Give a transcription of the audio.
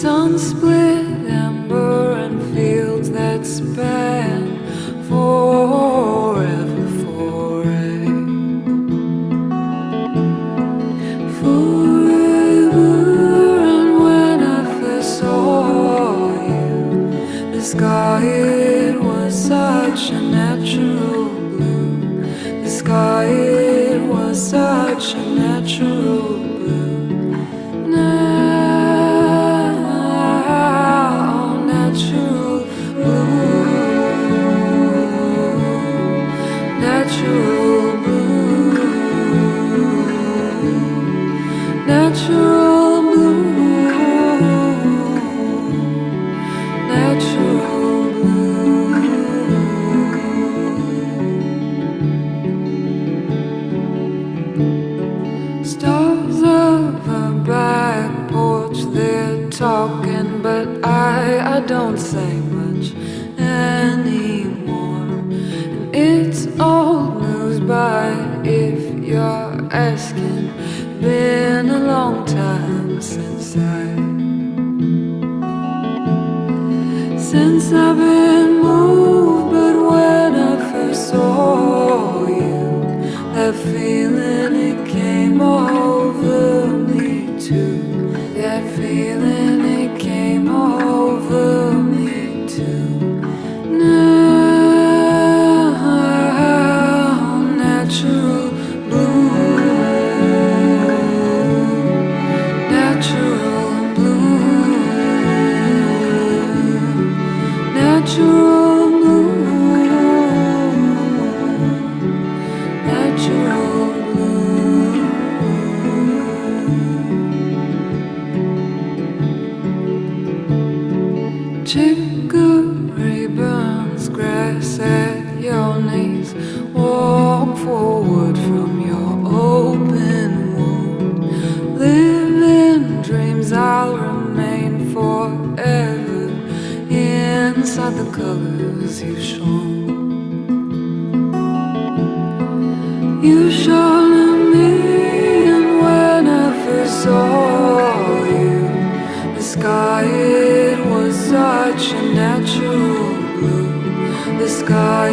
Sun-split amber and fields that span forever forever. And when I first saw you, the sky, it was such a natural blue. The sky, it was such a natural blue. Natural blue, natural blue, natural blue. Stars of a back porch, they're talking, but I don't say much anymore. And it's old news, but if you're asking, been a long time since I've been moved. But when I first saw you, that feeling, it came over me too. That feeling, it came over me too. Now, natural blue, natural blue, natural blue, natural blue. Chicory burns grass at your knees. Walk forward from your open wound. Live in dreams, I'll remain forever inside the colors you've shown. You shone at me, and when I first saw you, the sky, it was such a natural blue. The sky,